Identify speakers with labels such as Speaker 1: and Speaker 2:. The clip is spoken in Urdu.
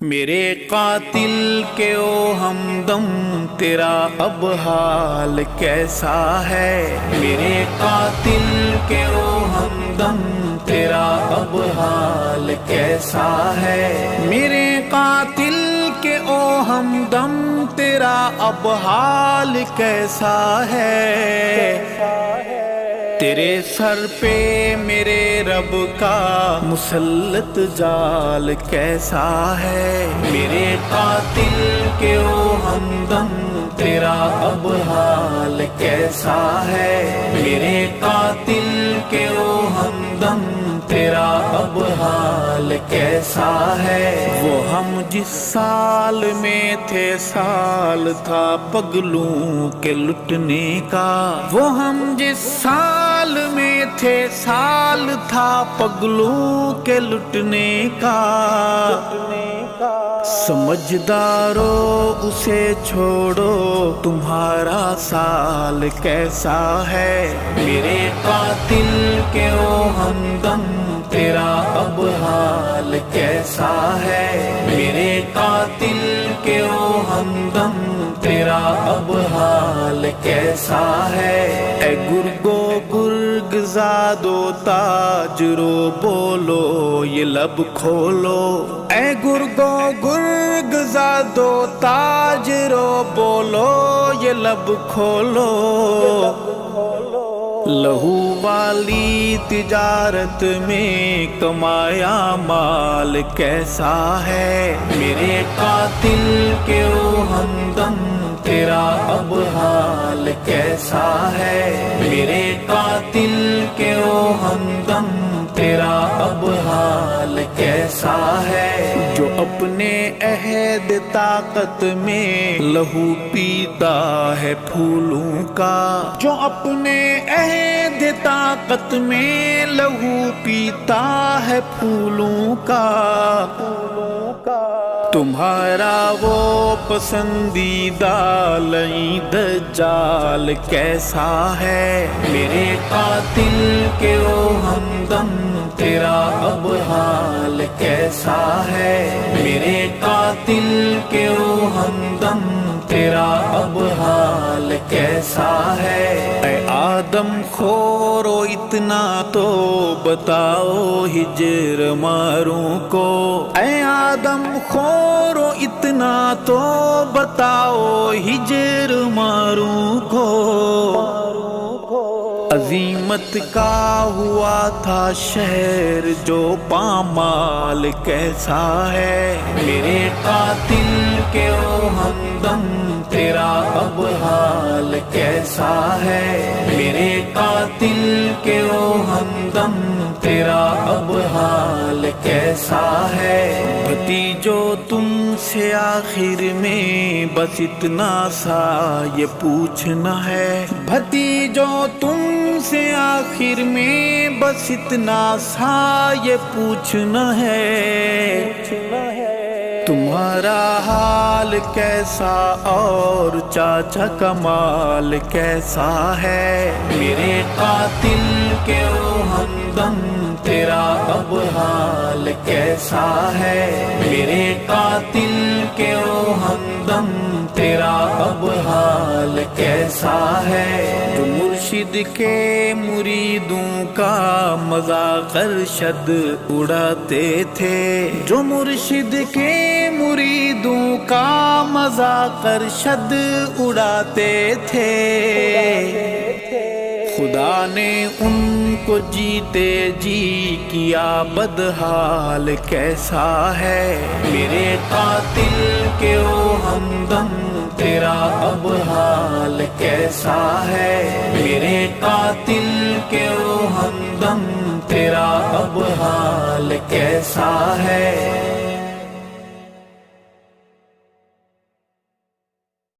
Speaker 1: میرے قاتل کے او ہمدم تیرا اب حال کیسا ہے؟ میرے قاتل کے او ہمدم تیرا اب حال کیسا ہے؟ میرے قاتل کے او ہمدم تیرا اب حال کیسا ہے؟ تیرے سر پہ میرے رب کا مسلط جال کیسا ہے؟ میرے قاتل کے او ہمدم تیرا اب حال کیسا ہے؟ میرے قاتل کے او ہمدم تیرا اب حال کیسا ہے؟ وہ ہم جس سال میں تھے سال تھا پگلوں کے لٹنے کا، وہ ہم جس سال میں تھے سال تھا پگلوں کے لٹنے کا۔ سمجھدارو اسے چھوڑو تمہارا سال کیسا ہے؟ میرے قاتل کے او ہمدم تیرا اب حال کیسا ہے؟ میرے قاتل کے او ہمدم تیرا اب حال کیسا ہے؟ اے گرگو گرگ زادو تاجرو بولو یہ لب کھولو، اے گرگو گرگ زادو تاجرو بولو یہ لب کھولو۔ لہو والی تجارت میں کمایا مال کیسا ہے؟ میرے قاتل کے او ہمدم تیرا اب حال کیسا ہے؟ میرے قاتل کے او ہمدم تیرا اب حال کیسا ہے؟ جو اپنے عہد طاقت میں لہو پیتا ہے پھولوں کا، جو اپنے عہد طاقت میں لہو پیتا ہے پھولوں کا، تمہارا وہ پسندیدہ لعین دجال کیسا ہے؟ میرے قاتل کے او ہمدم تیرا اب حال کیسا ہے؟ میرے قاتل کے او ہمدم تیرا اب حال کیسا ہے؟ اے آدم خورو اتنا تو بتاؤ ہجر ماروں کو، اے آدم خورو اتنا تو بتاؤ ہجر ماروں کو۔ عظیمت کا ہوا تھا شہر جو پامال کیسا ہے؟ میرے قاتل کے او ہمدم تیرا اب حال کیسا ہے؟ میرے قاتل کے او ہمدم تیرا اب حال کیسا ہے؟ بھتیجو تم سے آخر میں بس اتنا سا یہ پوچھنا ہے، بھتیجو تم سے آخر میں بس اتنا سا یہ پوچھنا ہے، تمہارا حال کیسا اور چاچا کا مال کیسا ہے؟ میرے قاتل کے او ہمدم تیرا اب حال کیسا ہے؟ میرے قاتل کے او ہمدم تیرا اب حال کیسا ہے؟ جو مرشد کے مریدوں کا مذاق ارشد اڑاتے تھے، جو مرشد کے مریدوں کا مذاق ارشد اڑاتے تھے، خدا نے ان کو جیتے جی کیا بدحال کیسا ہے؟ میرے قاتل کے او ہمدم تیرا اب حال کیسا ہے؟ میرے قاتل کے او ہمدم تیرا اب حال کیسا ہے؟